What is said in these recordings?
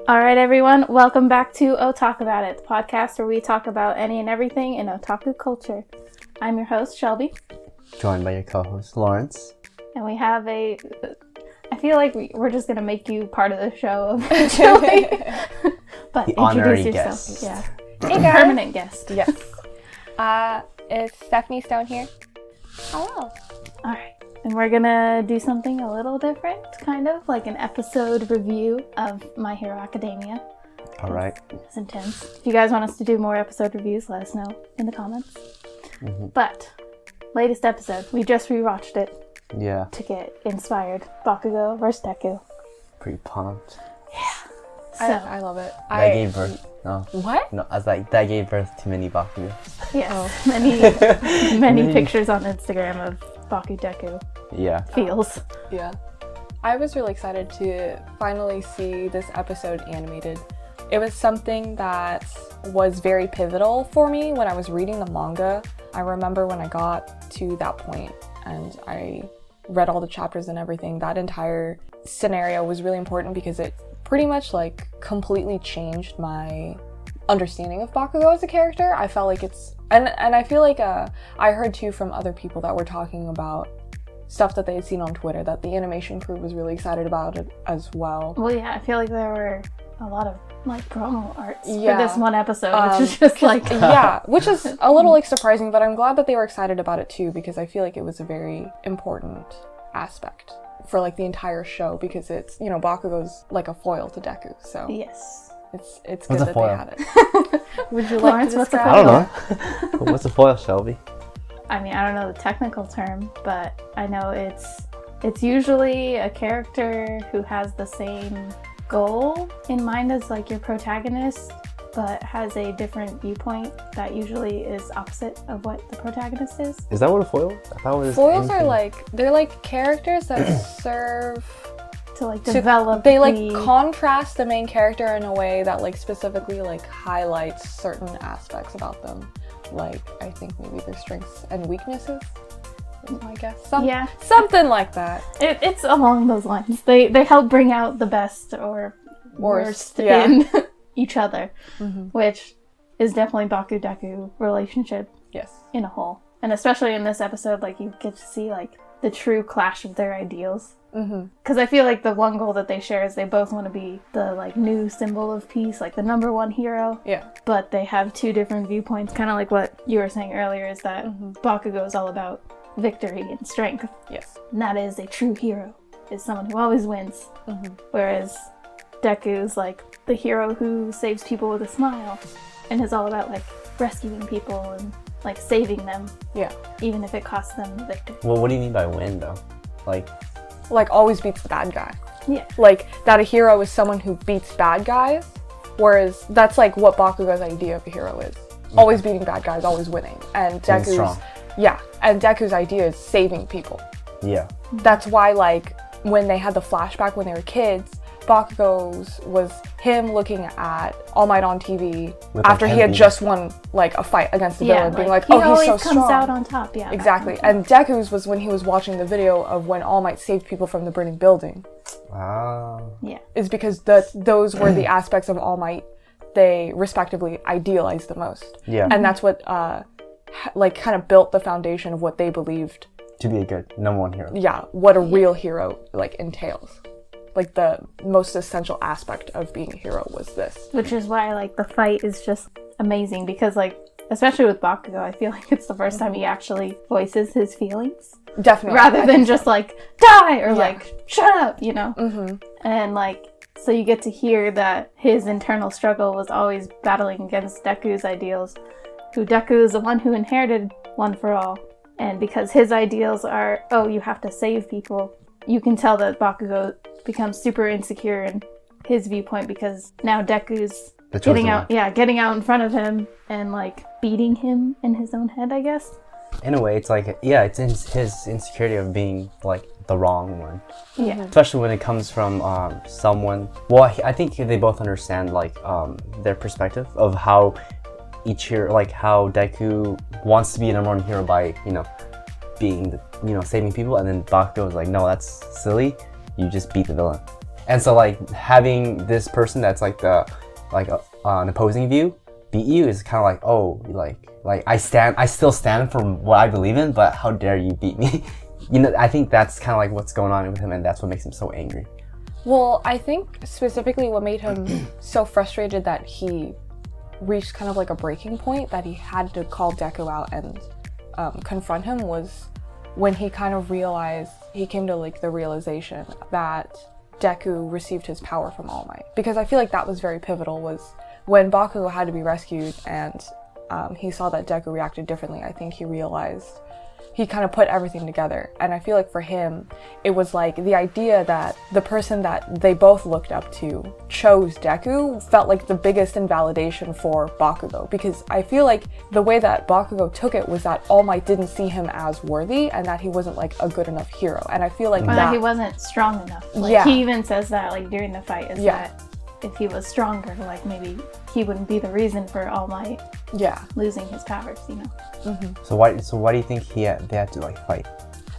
Alright everyone, welcome back to Otaku About It, the podcast where we talk about any and everything in otaku culture. I'm your host, Shelby. Joined by your co-host, Lawrence. And we have I feel like we're just going to make you part of the show eventually. But the introduce honorary yourself. guest. Yeah. Hey guys. Permanent guest. Yes. It's Stephanie Stone here. Hello. Alright. And we're going to do something a little different, kind of, like an episode review of My Hero Academia. Alright. It's intense. If you guys want us to do more episode reviews, let us know in the comments. Mm-hmm. But, latest episode, we just rewatched it. Yeah. To get inspired. Bakugo vs. Deku. Pretty pumped. Yeah. So, I love it. That gave birth. No. What? No, I was like, that gave birth to many Bakugo. Yes. Many pictures on Instagram of Baku Deku. Yeah. Feels. Yeah. I was really excited to finally see this episode animated. It was something that was very pivotal for me when I was reading the manga. I remember when I got to that point and I read all the chapters and everything, that entire scenario was really important because it pretty much like completely changed my understanding of Bakugo as a character. I felt like it's and I feel like I heard too from other people that were talking about stuff that they had seen on Twitter that the animation crew was really excited about it as well. Well, yeah, I feel like there were a lot of like promo arts for this one episode, which is just like which is a little like surprising, but I'm glad that they were excited about it too because I feel like it was a very important aspect for like the entire show because it's, you know, Bakugo's like a foil to Deku, so yes. It's good that foil? they had it. Would you, Lawrence, what's a foil? I don't know. What's a foil, Shelby? I mean, I don't know the technical term, but I know it's usually a character who has the same goal in mind as like your protagonist, but has a different viewpoint that usually is opposite of what the protagonist is. Is that what a foil is? I thought it was Foils are like, they're like characters that serve to like develop they like contrast the main character in a way that like specifically like highlights certain aspects about them. Like, I think maybe their strengths and weaknesses is my guess. Something like that. It's along those lines. They help bring out the best or worst in each other, which is definitely Baku-Deku relationship in a whole. And especially in this episode, like, you get to see, like, the true clash of their ideals. Because I feel like the one goal that they share is they both want to be the like new symbol of peace, like the number one hero. Yeah. But they have two different viewpoints, kind of like what you were saying earlier, is that Bakugo is all about victory and strength. Yes. And that is a true hero, is someone who always wins. Whereas Deku's like the hero who saves people with a smile and is all about like rescuing people and like saving them. Yeah. Even if it costs them the victory. Well, what do you mean by win though? Like always beats the bad guy. Yeah. Like that a hero is someone who beats bad guys, whereas that's like what Bakugo's idea of a hero is. Always beating bad guys, always winning. And Deku's and Deku's idea is saving people. Yeah. That's why like when they had the flashback when they were kids, Bakugo's was him looking at All Might on TV after he had just won like a fight against the villain, being like, oh, he's so strong. He always comes out on top, Exactly. And Deku's was when he was watching the video of when All Might saved people from the burning building. Wow. Yeah. It's because those were the aspects of All Might they respectively idealized the most. Yeah. And that's what like kind of built the foundation of what they believed to be a good number one hero. Yeah, what a real hero like entails. Like the most essential aspect of being a hero was this. Which is why like the fight is just amazing because like, especially with Bakugo, I feel like it's the first time he actually voices his feelings. Definitely. Rather than just like, die! Or like, shut up, you know? And like, so you get to hear that his internal struggle was always battling against Deku's ideals, who Deku is the one who inherited One for All. And because his ideals are, oh, you have to save people, you can tell that Bakugo becomes super insecure in his viewpoint because now Deku's getting out in front of him and like beating him in his own head, I guess. In a way, it's like, it's his insecurity of being like the wrong one. Yeah. Especially when it comes from someone. Well, I think they both understand like their perspective of how each hero, like how Deku wants to be a number one hero by, being saving people, and then Bakugo is like, no, that's silly. You just beat the villain. And so like having this person that's like the an opposing view beat you is kind of like, oh, like I still stand for what I believe in, but how dare you beat me? You know, I think that's kind of like what's going on with him, and that's what makes him so angry. Well, I think specifically what made him so frustrated that he reached kind of like a breaking point, that he had to call Deku out and confront him, was when he kind of realized, he came to like the realization that Deku received his power from All Might. Because I feel like that was very pivotal, was when Bakugo had to be rescued and he saw that Deku reacted differently. I think he realized, he kind of put everything together. And I feel like for him, it was like the idea that the person that they both looked up to chose Deku felt like the biggest invalidation for Bakugo. Because I feel like the way that Bakugo took it was that All Might didn't see him as worthy and that he wasn't like a good enough hero. And I feel like that he wasn't strong enough. Like, he even says that like during the fight, is that if he was stronger, like maybe he wouldn't be the reason for All Might losing his powers, you know. So why do you think they had to like fight?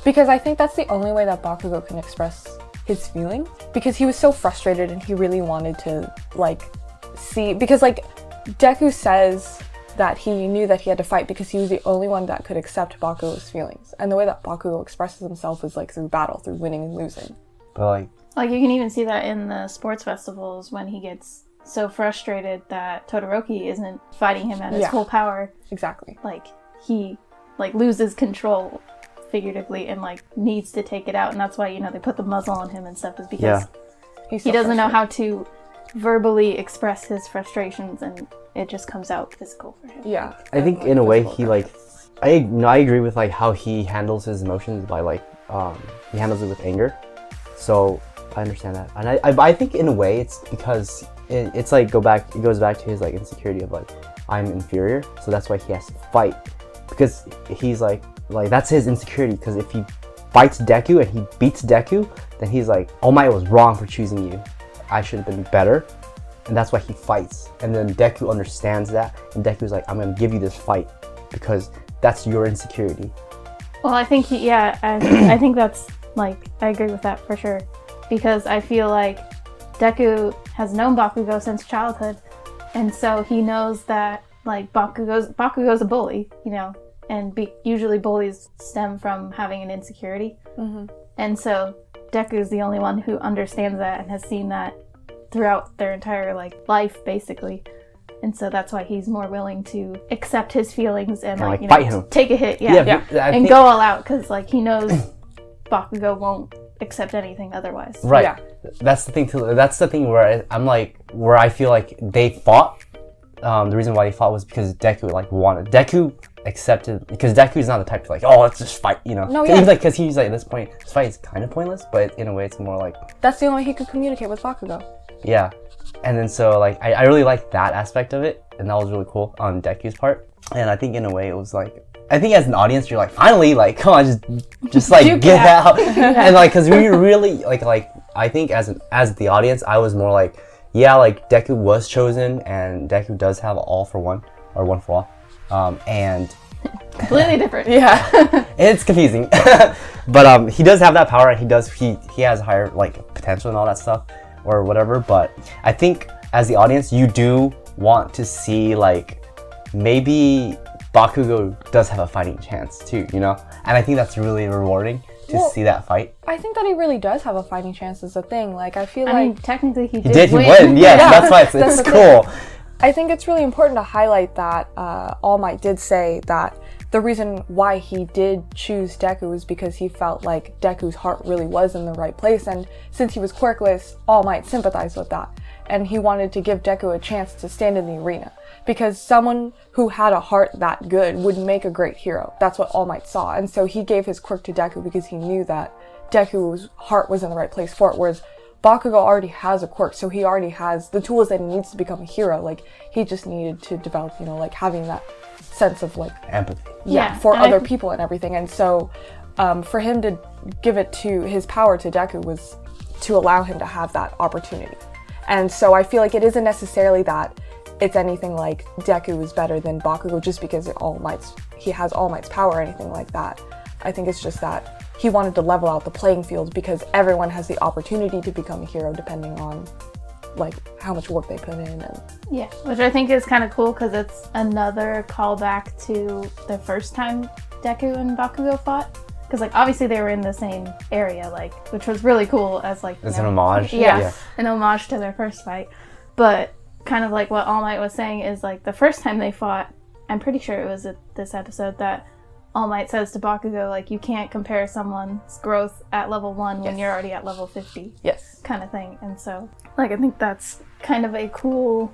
Because I think that's the only way that Bakugo can express his feelings, because he was so frustrated and he really wanted to like see, because like Deku says that he knew that he had to fight because he was the only one that could accept Bakugo's feelings, and the way that Bakugo expresses himself is like through battle, through winning and losing. But like you can even see that in the sports festivals when he gets so frustrated that Todoroki isn't fighting him at his full power. Exactly. Like he like loses control figuratively and like needs to take it out, and that's why, you know, they put the muzzle on him and stuff, is because he doesn't know how to verbally express his frustrations, and it just comes out physical for him. Yeah, I think in a way he like I agree with like how he handles his emotions by like he handles it with anger. So I understand that, and I think in a way it's because it's like it goes back to his like insecurity of like, I'm inferior, so that's why he has to fight, because he's like that's his insecurity, because if he fights Deku and he beats Deku, then he's like, All Might was wrong for choosing you, I should have been better, and that's why he fights. And then Deku understands that, and Deku's like, I'm gonna give you this fight because that's your insecurity. Well, I think I think that's like, I agree with that for sure, because I feel like Deku has known Bakugo since childhood, and so he knows that like Bakugo's a bully, you know, and usually bullies stem from having an insecurity. And so Deku's the only one who understands that and has seen that throughout their entire like life basically, and so that's why he's more willing to accept his feelings and like, you know, fight him, take a hit, and go all out, because like he knows Bakugo won't accept anything otherwise. Right. Yeah. That's the thing too. That's the thing where where I feel like they fought. The reason why they fought was because Deku accepted, because Deku's not the type to like, oh, let's just fight, you know. No, yeah. Because he's like, at this point, this fight is kind of pointless, but in a way it's more like, that's the only way he could communicate with Bakugo. Yeah. And then so like I really liked that aspect of it, and that was really cool on Deku's part. And I think in a way it was like, I think as an audience you're like, finally, like, come on, just like get out. And like, because we really like I think as the audience I was more like, yeah, like Deku was chosen, and Deku does have all for one, or one for all, and completely different. Yeah. It's confusing. But he does have that power, and he has higher like potential and all that stuff or whatever. But I think as the audience you do want to see like maybe Bakugo does have a fighting chance too, you know? And I think that's really rewarding to see that fight. I think that he really does have a fighting chance is the thing. Like, I feel I mean, technically he did win. Yeah, that's why it's cool. I think it's really important to highlight that All Might did say that the reason why he did choose Deku was because he felt like Deku's heart really was in the right place, and since he was quirkless, All Might sympathized with that. And he wanted to give Deku a chance to stand in the arena, because someone who had a heart that good would make a great hero. That's what All Might saw, and so he gave his quirk to Deku because he knew that Deku's heart was in the right place for it, whereas Bakugo already has a quirk, so he already has the tools that he needs to become a hero. Like, he just needed to develop, you know, like having that sense of like empathy. Yeah, for other people and everything. And so for him to give it to his power to Deku was to allow him to have that opportunity. And so I feel like it isn't necessarily that it's anything like Deku is better than Bakugo just because he has All Might's power or anything like that. I think it's just that he wanted to level out the playing field because everyone has the opportunity to become a hero depending on like how much work they put in. And yeah, which I think is kind of cool because it's another callback to the first time Deku and Bakugo fought. Because like obviously they were in the same area, like, which was really cool as like it's an homage. Yeah, an homage to their first fight. But kind of like what All Might was saying is like the first time they fought, I'm pretty sure it was this episode that All Might says to Bakugo, like, you can't compare someone's growth at level 1 when you're already at level 50. Yes. Kind of thing. And so, like, I think that's kind of a cool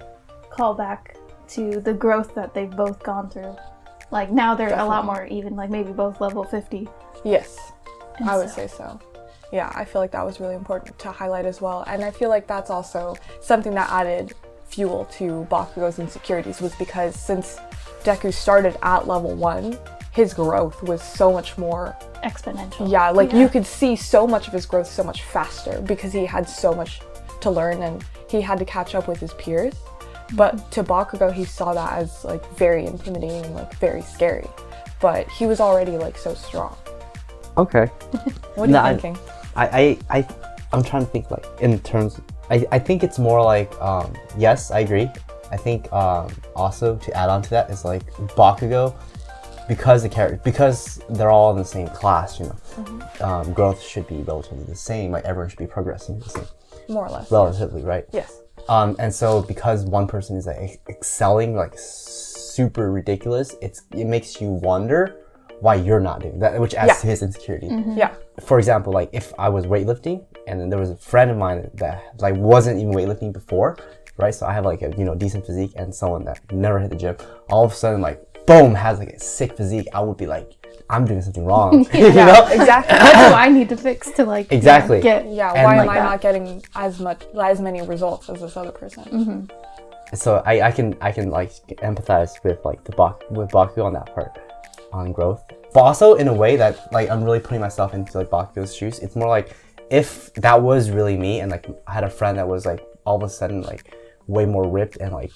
callback to the growth that they've both gone through. Like, now they're a lot more even, like, maybe both level 50. Yes, I would say so. Yeah, I feel like that was really important to highlight as well. And I feel like that's also something that added fuel to Bakugo's insecurities, was because since Deku started at level 1, his growth was so much more exponential. Yeah, like you could see so much of his growth so much faster because he had so much to learn and he had to catch up with his peers. But to Bakugo, he saw that as like very intimidating and like very scary. But he was already like so strong. Okay. What are you thinking? I'm trying to think like in terms. I think it's more like yes, I agree. I think also to add on to that is like Bakugo, because they're all in the same class, you know, growth should be relatively the same. Like everyone should be progressing the same, more or less. Relatively, right? Yes. And so because one person is like excelling like super ridiculous, it makes you wonder why you're not doing that, which adds to his insecurity. Yeah. For example, like if I was weightlifting and then there was a friend of mine that like wasn't even weightlifting before, right? So I have like a decent physique and someone that never hit the gym, all of a sudden like boom has like a sick physique. I would be like, I'm doing something wrong. You know? Exactly. What do I need to fix to like exactly get why am I not getting as many results as this other person? So I can like empathize with like with Bakugo on that part, on growth, but also in a way that like I'm really putting myself into like Bakugo's shoes. It's more like if that was really me and like I had a friend that was like all of a sudden like way more ripped and like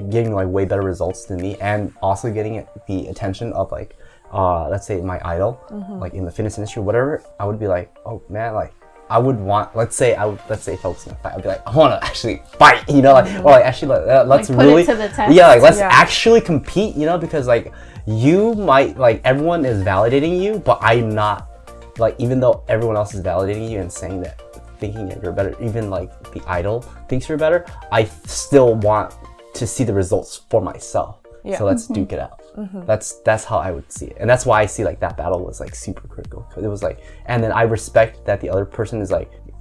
getting like way better results than me, and also getting the attention of like let's say my idol, like in the fitness industry or whatever, I would be like, oh man, like I would want, let's say if I was gonna fight, I'd be like, I want to actually fight, you know, like or like actually let's like, really put it to the test. Yeah, like let's actually compete, you know, because like you might like everyone is validating you, but I'm not, like even though everyone else is validating you and saying that, thinking that you're better, even like the idol thinks you're better, I still want to see the results for myself. So let's duke it out. That's how I would see it, and that's why I see like that battle was like super critical, because it was like, and then I respect that the other person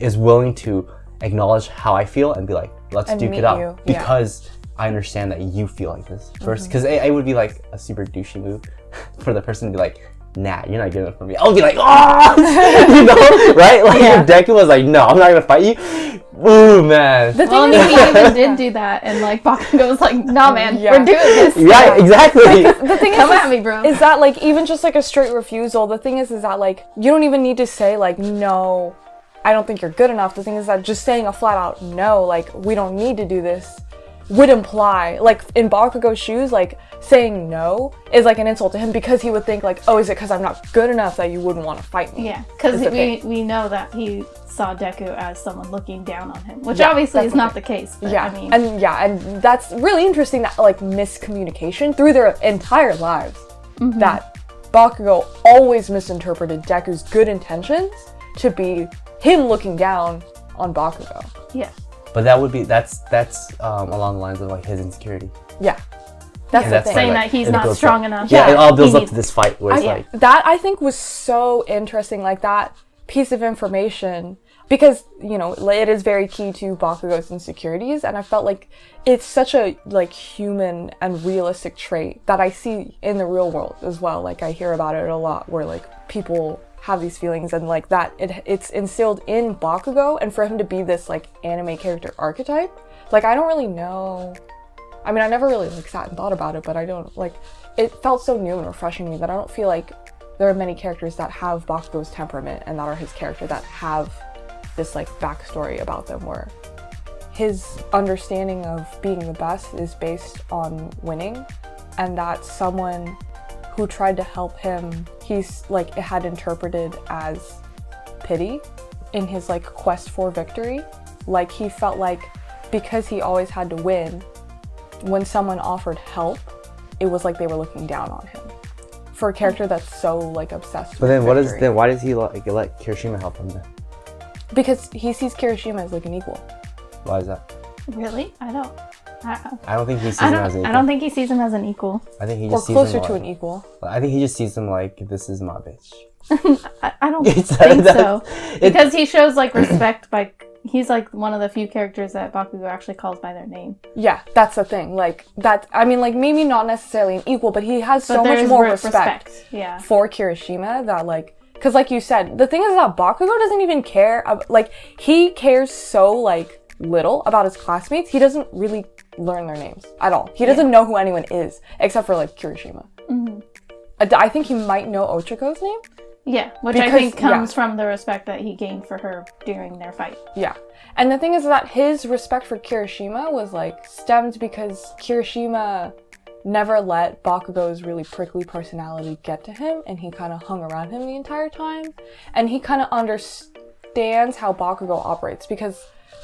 is willing to acknowledge how I feel and be like, let's duke it out, because I understand that you feel like this first, because it would be like a super douchey move for the person to be like, nah, you're not good enough for me. I would be like, oh, you know, right? Like if Deku was like, no, I'm not gonna fight you. Ooh, man. The thing is, he even did do that, and like Bakugo was like, nah, man, we're doing this. Yeah, exactly. The thing come at me, bro. Is that like even just like a straight refusal? The thing is that like you don't even need to say like, no, I don't think you're good enough. The thing is that just saying a flat out no, like we don't need to do this, would imply, like in Bakugo's shoes, like saying no is like an insult to him, because he would think like, oh, is it because I'm not good enough that you wouldn't want to fight me? Yeah, because we know that he saw Deku as someone looking down on him, which obviously is not the case. But, I mean, and that's really interesting, that like miscommunication through their entire lives, that Bakugo always misinterpreted Deku's good intentions to be him looking down on Bakugo. Yeah. But that's along the lines of like his insecurity. Yeah. That's the thing. Saying that he's not strong enough. Yeah, it all builds up to this fight where it's like... That I think was so interesting, like that piece of information, because, you know, it is very key to Bakugo's insecurities, and I felt like it's such a like human and realistic trait that I see in the real world as well. Like I hear about it a lot, where like people have these feelings, and like that it's instilled in Bakugo, and for him to be this like anime character archetype, like I don't really know, I mean I never really like sat and thought about it, but I don't like, it felt so new and refreshing to me that I don't feel like there are many characters that have Bakugo's temperament and that are his character that have this like backstory about them, where his understanding of being the best is based on winning, and that someone who tried to help him he's like it had interpreted as pity in his like quest for victory. Like he felt like because he always had to win, when someone offered help, it was like they were looking down on him. For a character that's so like obsessed with victory. Then why does he let Kirishima help him then? Because he sees Kirishima as like an equal. Why is that? Really? I don't think he sees him as an equal. I don't think he sees him as an equal. I think he just sees him closer to an equal. I think he just sees him like, this is my bitch. I don't think so. Because he shows like respect by... He's like one of the few characters that Bakugo actually calls by their name. Yeah, that's the thing. Like that. I mean, like maybe not necessarily an equal, but he has so much more respect for Kirishima that like, because like you said, the thing is that Bakugo doesn't even care. Like he cares so like little about his classmates. He doesn't really learn their names at all. He doesn't know who anyone is except for like Kirishima. Mm-hmm. I think he might know Ochiko's name. Yeah, I think comes from the respect that he gained for her during their fight. Yeah. And the thing is that his respect for Kirishima was like stemmed because Kirishima never let Bakugo's really prickly personality get to him, and he kind of hung around him the entire time. And he kind of understands how Bakugo operates because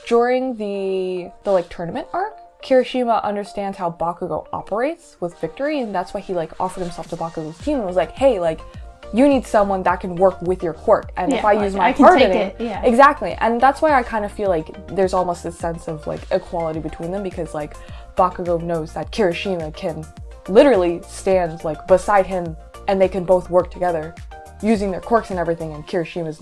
during the like tournament arc, Kirishima understands how Bakugo operates with victory, and that's why he like offered himself to Bakugo's team and was like, hey, like, you need someone that can work with your quirk, and if I use my hardening, exactly. And that's why I kind of feel like there's almost this sense of like equality between them, because like Bakugo knows that Kirishima can literally stand like beside him, and they can both work together using their quirks and everything. And Kirishima's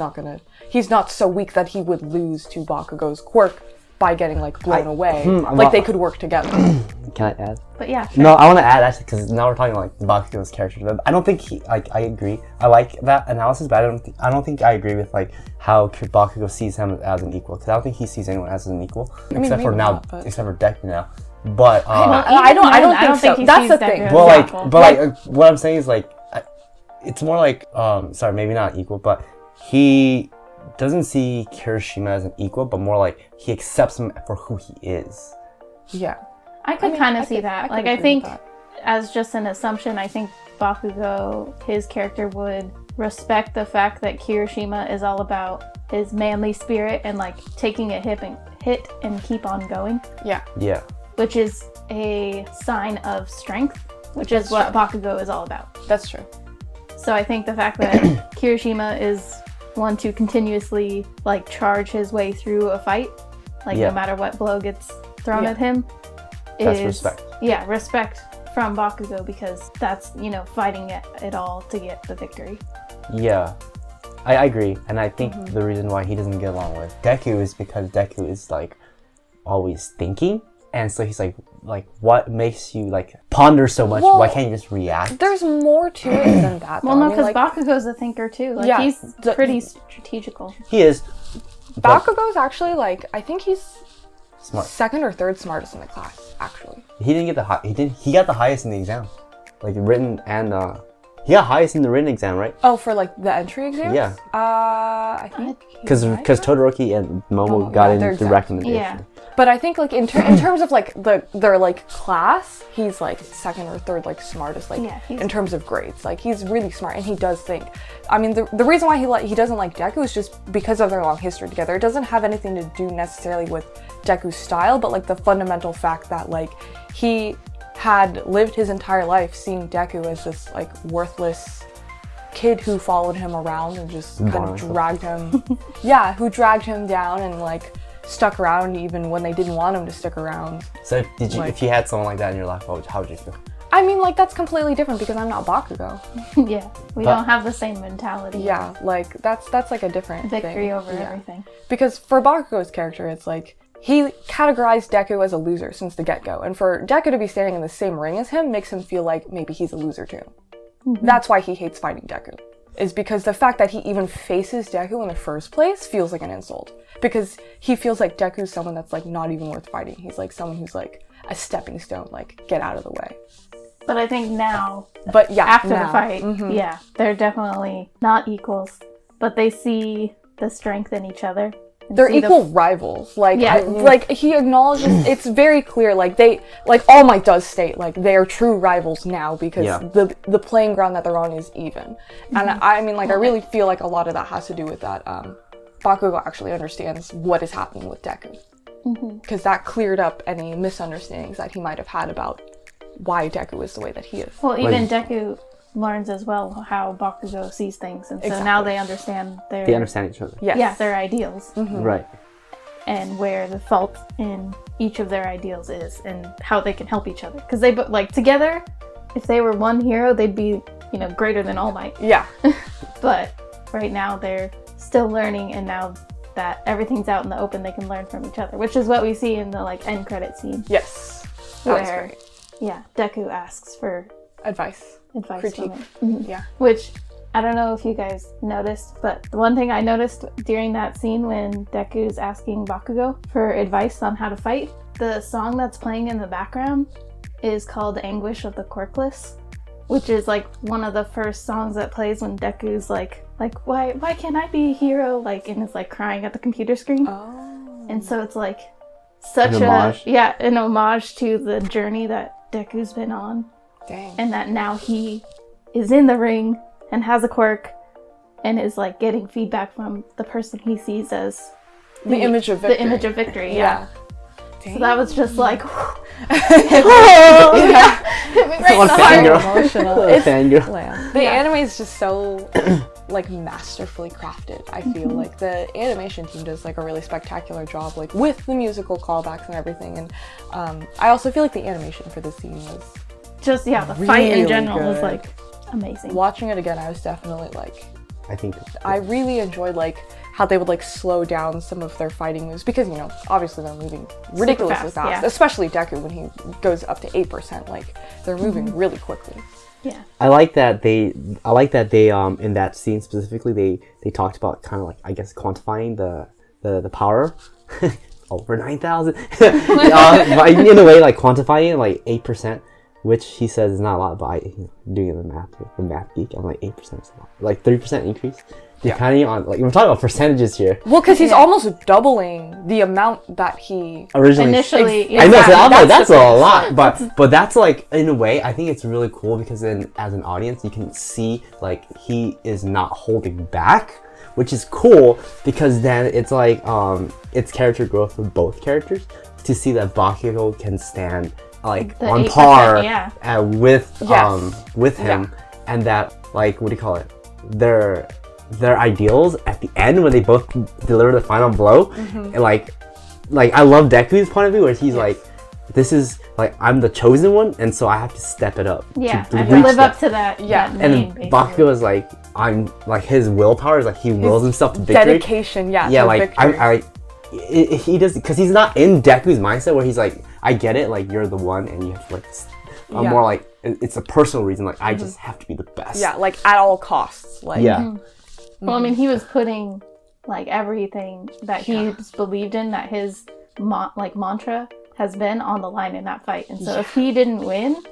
he's not so weak that he would lose to Bakugo's quirk by getting like blown away. Like they could work together. Can I add? But yeah, sure. No, I want to add actually, because now we're talking like Bakugo's character. I don't think I agree. I like that analysis, but I don't think I agree with like how Bakugo sees him as an equal. Because I don't think he sees anyone as an equal, except for Deku now. But I don't think so. That's the thing. Well, what I'm saying is like, it's more like sorry, maybe not equal, but he doesn't see Kirishima as an equal, but more like he accepts him for who he is. Yeah. I could kind of see that. Like, I think, as just an assumption, I think Bakugo, his character, would respect the fact that Kirishima is all about his manly spirit and, like, taking a hit and keep on going. Yeah. Yeah. Which is a sign of strength, which is what Bakugo is all about. That's true. So I think the fact that Kirishima is one to continuously, like, charge his way through a fight, like, no matter what blow gets thrown at him, that's respect. Yeah, respect from Bakugo, because that's, fighting it all to get the victory. Yeah, I agree. And I think the reason why he doesn't get along with Deku is because Deku is like always thinking. And so he's like, what makes you like ponder so much? Why can't you just react? There's more to it than that. Well, no, because Bakugo's a thinker too. Like, he's pretty strategical. He is. Bakugo's actually like, I think he's smart. Second or third smartest in the class, actually. He didn't get he got the highest in the exam, like written and he got highest in the written exam, right? Oh, for like the entry exam? Yeah. I think because Todoroki and Momo got in the recommendation. Yeah. But I think like in terms of like their like class, he's like second or third like smartest, like in terms of grades. Like he's really smart and he does think. I mean, the reason why he doesn't like Deku is just because of their long history together. It doesn't have anything to do necessarily with Deku's style, but like the fundamental fact that like he had lived his entire life seeing Deku as this like worthless kid who followed him around and just kind of dragged him. Yeah, who dragged him down and like stuck around even when they didn't want him to stick around. So if you had someone like that in your life, how would you feel? I mean, like, that's completely different because I'm not Bakugo. Yeah, we don't have the same mentality. Yeah, like that's like a different victory thing. Over everything. Because for Bakugo's character, it's like he categorized Deku as a loser since the get-go, and for Deku to be standing in the same ring as him makes him feel like maybe he's a loser too. Mm-hmm. That's why he hates fighting Deku. Is because the fact that he even faces Deku in the first place feels like an insult. Because he feels like Deku's someone that's like not even worth fighting. He's like someone who's like a stepping stone, like get out of the way. But I think now, after the fight, they're definitely not equals, but they see the strength in each other they're equal rivals. Like, like he acknowledges, it's very clear, like All Might does state, like, they are true rivals now because the playing ground that they're on is even. And I mean, like, I really feel like a lot of that has to do with that Bakugo actually understands what is happening with Deku. Because that cleared up any misunderstandings that he might have had about why Deku is the way that he is. Well, even Deku learns as well how Bakugo sees things, and so now they understand they understand each other. Yeah, their ideals. Right. And where the fault in each of their ideals is, and how they can help each other. Because they, like, together, if they were one hero, they'd be, you know, greater than All Might. Yeah. But right now, they're still learning, and now that everything's out in the open, they can learn from each other, which is what we see in the, like, end credit scene. Yes. Where, Deku asks for advice critique. From it. Yeah. Which, I don't know if you guys noticed, but the one thing I noticed during that scene when Deku's asking Bakugo for advice on how to fight, the song that's playing in the background is called Anguish of the Quirkless, which is, like, one of the first songs that plays when Deku's like why can't I be a hero, like, and is, like, crying at the computer screen. And so it's like such an homage to the journey that Deku's been on. Dang. And that now he is in the ring and has a quirk and is, like, getting feedback from the person he sees as the image of victory. The image of victory, yeah. Dang. So that was just like, The anime is just so like masterfully crafted. I feel like the animation team does, like, a really spectacular job, like, with the musical callbacks and everything. And I also feel like the animation for this scene was just the fight in general was, like, amazing. Watching it again, I was definitely like, I really enjoyed, like, how they would, like, slow down some of their fighting moves, because, you know, obviously they're moving ridiculously fast. Especially Deku when he goes up to 8%, like, they're moving really quickly. Yeah. I like that they in that scene specifically they talked about kind of, like, I guess, quantifying the power over 9,000 in a way, like, quantifying, like, 8%, which he says is not a lot, but doing the math geek, I'm like, 8% is a lot, like 30% increase. Depending on, like, we're talking about percentages here. Well, because he's almost doubling the amount that he initially. I know, so I'm like, that's a lot, but that's, like, in a way, I think it's really cool because then, as an audience, you can see, like, he is not holding back, which is cool because then it's like it's character growth for both characters to see that Bakugo can stand, like, on par with him, and that, like, what do you call it? Their ideals at the end when they both deliver the final blow, and like I love Deku's point of view where he's like, this is, like, I'm the chosen one, and so I have to step it up. I have to live up to that. And Bakugo is like, I'm like, his willpower is like, he wills himself to victory. Dedication, like victory. He does, because he's not in Deku's mindset where he's like, I get it, like, you're the one, and you have to, like, I'm more like, it's a personal reason, like, I just have to be the best. Yeah, like, at all costs. Like, Well, I mean, he was putting, like, everything that he's believed in, that his mantra has been on the line in that fight. And so if he didn't win,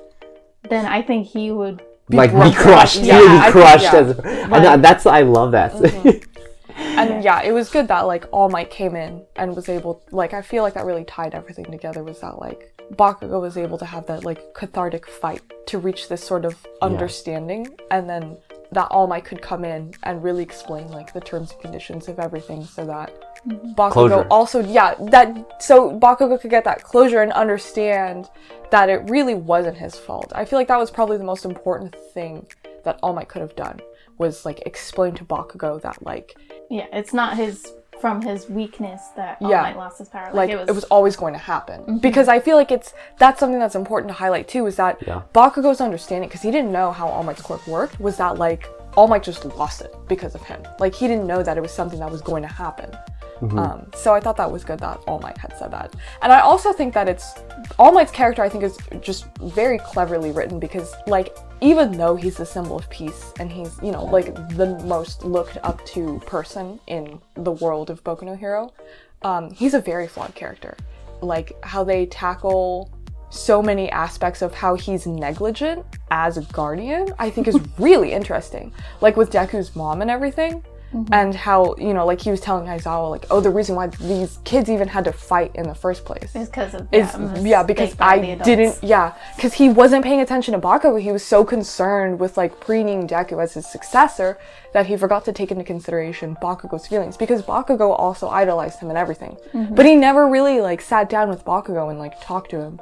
then I think he would be crushed. He would be crushed. And that's, I love that. And it was good that, like, All Might came in and was able, like, I feel like that really tied everything together, was that, like, Bakugo was able to have that, like, cathartic fight to reach this sort of understanding, and then that All Might could come in and really explain, like, the terms and conditions of everything, so that Bakugo also, so Bakugo could get that closure and understand that it really wasn't his fault. I feel like that was probably the most important thing that All Might could have done, was, like, explain to Bakugo that, like, it's not from his weakness that All Might lost his power. Like, it was always going to happen. Because I feel like that's something that's important to highlight too, is that Bakugo's understanding, because he didn't know how All Might's quirk worked, was that, like, All Might just lost it because of him. Like, he didn't know that it was something that was going to happen. So I thought that was good that All Might had said that. And I also think that All Might's character, I think, is just very cleverly written, because, like, even though he's the symbol of peace and he's, you know, like, the most looked up to person in the world of Boku no Hero, he's a very flawed character. Like, how they tackle so many aspects of how he's negligent as a guardian, I think is really interesting. Like, with Deku's mom and everything, and how, you know, like he was telling Aizawa, like, oh, the reason why these kids even had to fight in the first place is because of because I didn't because he wasn't paying attention to Bakugo. He was so concerned with like preening Deku as his successor that he forgot to take into consideration Bakugo's feelings, because Bakugo also idolized him and everything, but he never really like sat down with Bakugo and like talked to him.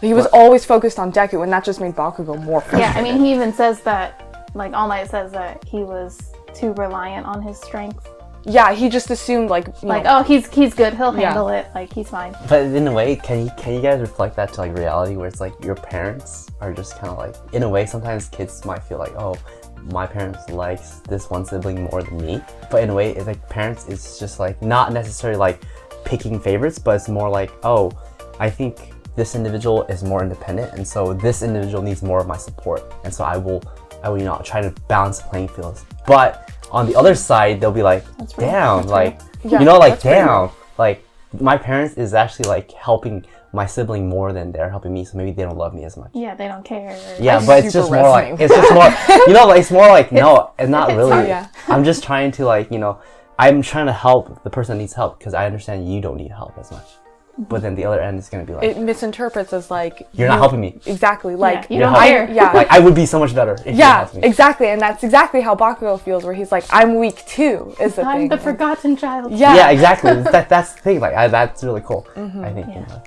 He was always focused on Deku, and that just made Bakugo more frustrated. Yeah, I mean, he even says that, like, All Might says that he was too reliant on his strength. Yeah, he just assumed, like, oh, he's good, he'll handle it, like, he's fine. But in a way, can you guys reflect that to, like, reality, where it's, like, your parents are just kind of, like, in a way, sometimes kids might feel like, oh, my parents likes this one sibling more than me. But in a way, it's, like, parents is just, like, not necessarily, like, picking favorites, but it's more like, oh, I think this individual is more independent, and so this individual needs more of my support, and so I will you know, try to balance the playing fields. But on the other side, they'll be like, damn, like, you know, like, damn, like, my parents is actually like helping my sibling more than they're helping me, so maybe they don't love me as much. Yeah, they don't care. Yeah, but it's just more like, it's just more, you know, like, it's more like, no, and not really. I'm just trying to, like, you know, I'm trying to help the person that needs help, because I understand you don't need help as much. But then the other end is going to be like, it misinterprets as like, you're not helping me. Exactly, like, you don't care. Like, I would be so much better if you helped me. Exactly, and that's exactly how Bakugo feels, where he's like, I'm weak too, is the thing. I'm the forgotten child. Yeah, exactly. That's the thing. Like, that's really cool. I think. Yeah.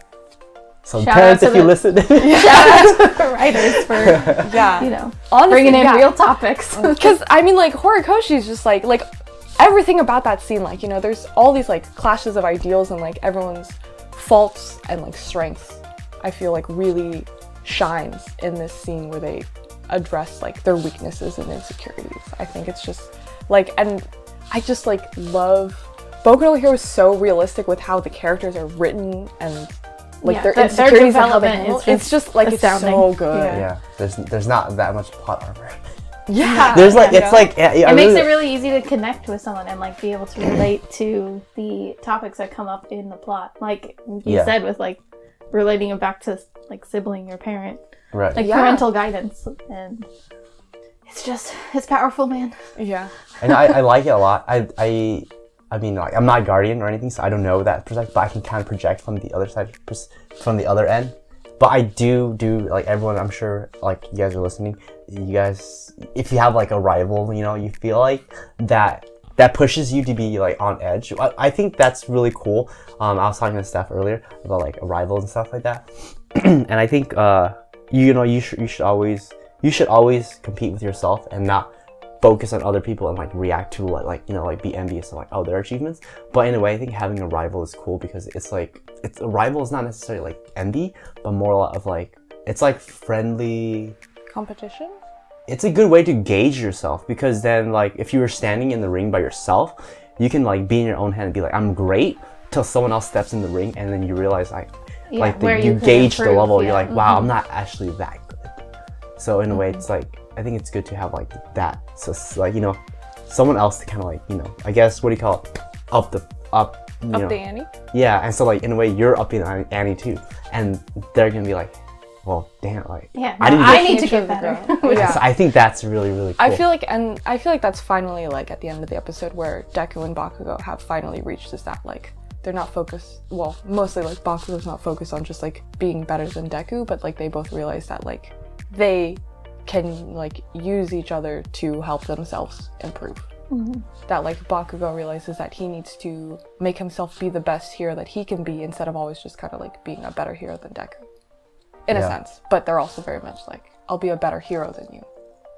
So parents, if you listen, shout out to the writers for you know, honestly, bringing in real topics. Because I mean, like, Horikoshi's just like everything about that scene. Like, you know, there's all these like clashes of ideals, and like everyone's faults and like strengths, I feel like really shines in this scene where they address like their weaknesses and insecurities. I think it's just like, and I just like love Boku no Hero is so realistic with how the characters are written and like their insecurities and how they handle. It's just like astounding. It's so good. Yeah, there's not that much plot armor. Yeah, there's like it's like it makes it really easy to connect with someone and like be able to relate to the topics that come up in the plot, like you said, with like relating it back to like sibling or parent, right? Like parental guidance, and it's powerful, man. Yeah, and I like it a lot. I mean, like, I'm not Guardian or anything, so I don't know that perspective, but I can kind of project from the other side, from the other end. But I do like, everyone, I'm sure, like, you guys are listening, you guys, if you have like a rival, you know, you feel like that pushes you to be like on edge. I think that's really cool. I was talking to Steph earlier about like a rival and stuff like that. And I think you know, you should always compete with yourself and not focus on other people and like react to like you know, like be envious of like, oh, their achievements. But in a way, I think having a rival is cool, because it's a rival is not necessarily like envy, but more of like, it's like friendly competition. It's a good way to gauge yourself, because then like if you were standing in the ring by yourself, you can like be in your own head and be like, I'm great, till someone else steps in the ring, and then you realize you gauge the level. You're like, wow, I'm not actually that good. So in a way, it's like, I think it's good to have like that, so like, you know, someone else to kind of like, you know, I guess, what do you call it, up the ante. Yeah, and so like in a way, you're upping the ante too, and they're gonna be like, well, damn, like, I need to get better. So I think that's really, really cool. I feel like that's finally like at the end of the episode where Deku and Bakugo have finally reached this, that like they're not focused, well, mostly like Bakugo's not focused on just like being better than Deku, but like they both realize that like they can like use each other to help themselves improve. That like Bakugo realizes that he needs to make himself be the best hero that he can be, instead of always just kind of like being a better hero than Deku, in a sense. But they're also very much like, I'll be a better hero than you.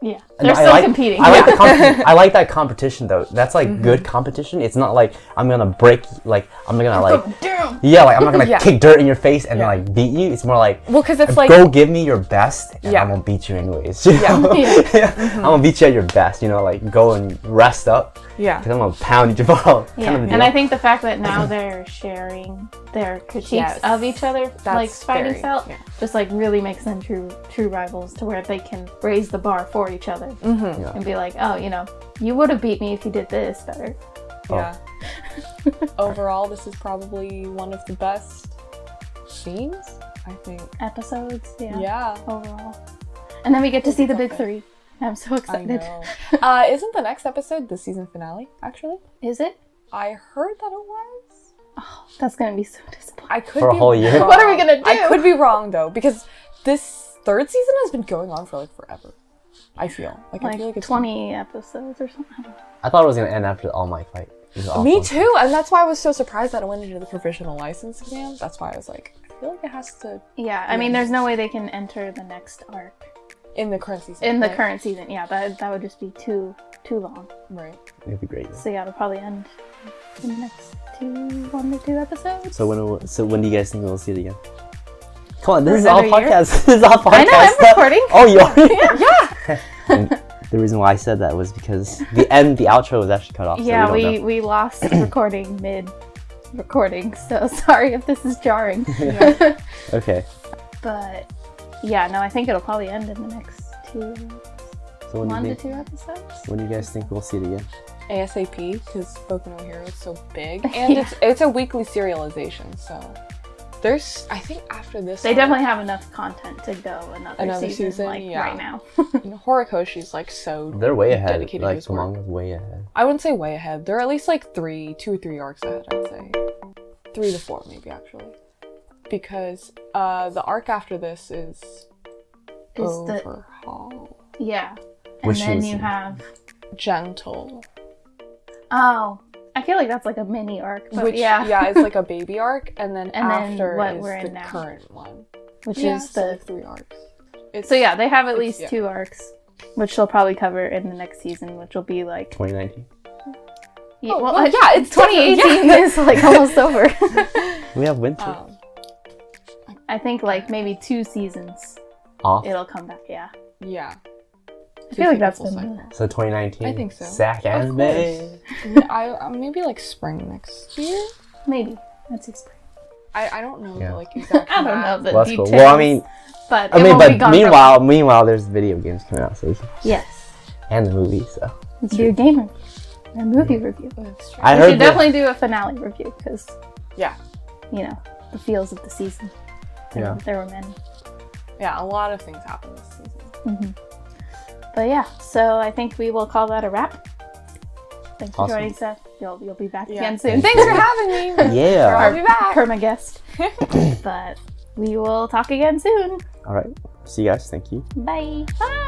Yeah, they're still competing. I like that competition though. That's like good competition. It's not like I'm gonna break, like I'm gonna like like I'm not gonna kick dirt in your face and like beat you. It's more like, well, because it's like, go give me your best, and I'm gonna beat you anyways. I'm gonna beat you at your best. You know, like go and rest up. Yeah, because I'm gonna pound you ball. And I think the fact that now they're sharing their critiques of each other, like fighting style, just like really makes them true rivals, to where they can raise the bar for each other and be like, oh, you know, you would have beat me if you did this better. Overall, this is probably one of the best scenes, I think. Episodes, overall. And then we get to see the big three. I'm so excited. I know. Isn't the next episode the season finale, actually? Is it? I heard that it was. Oh, that's going to be so disappointing. I could for a be whole year. wrong. What are we going to do? I could be wrong, though, because this third season has been going on for, like, forever. I feel. I feel like it's 20 episodes or something. I thought it was going to end after the All Might fight. Me too, and that's why I was so surprised that it went into the provisional license exam. That's why I was like, I feel like it has to... Yeah, I mean, there's no way they can enter the next arc. In the current season. In the current season, yeah. That would just be too long. Right. It'd be great. So yeah, it'll probably end in the next 1 to 2 episodes. So when do you guys think we'll see it again? Come on, this is another all year? podcast. This is all podcast. I know, I'm recording. Oh, you are? Yeah. And the reason why I said that was because the outro was actually cut off. Yeah, so we lost recording mid-recording, so sorry if this is jarring. Yeah. Okay. But yeah, no, I think it'll probably end in the next 1 to 2 episodes. When do you guys think we'll see it again? ASAP, because Boku no Hero is so big, and it's a weekly serialization, so there's, I think after this they definitely have enough content to go another season like yeah. right now. Horikoshi's like so they're way ahead. dedicated Like to his the work. manga's way ahead. I wouldn't say way ahead. They're at least like 2 or 3 arcs ahead, I'd say. 3 to 4 maybe actually. Because the arc after this is Overhaul. Yeah. And Which then is- you have Gentle. Oh, I feel like that's like a mini arc, but Which, yeah. it's like a baby arc, and then And then after what is we're the in now. current one. Which Yeah, is so the like 3 arcs. So yeah, they have at least yeah. 2 arcs, which they'll probably cover in the next season, which will be like 2019. yeah, Oh, well, well, yeah, it's 2018 is like almost over. We have winter I think like maybe 2 seasons off. it'll come back. Yeah, Yeah. I feel like that's full been cycle. So 2019. I think so. Sack Of anime. course. I maybe like spring next year. maybe that's spring. I don't know Yeah. the like exact. I don't know math. the Well, that's cool. details. Well, I mean, but meanwhile, there's video games coming out, so yes, and the movie. So let's do a game review, a movie review. That's true. I We heard should definitely do a finale review because Yeah. you know the feels of the season. Yeah. There were many. Yeah, a lot of things happened this season. But yeah, so I think we will call that a wrap. Thanks for Awesome. joining, Seth. You'll be back Yeah. again soon. Thanks for having me. yeah. I'll be back. Perma guest. But we will talk again soon. All right. See you guys. Thank you. Bye. Bye.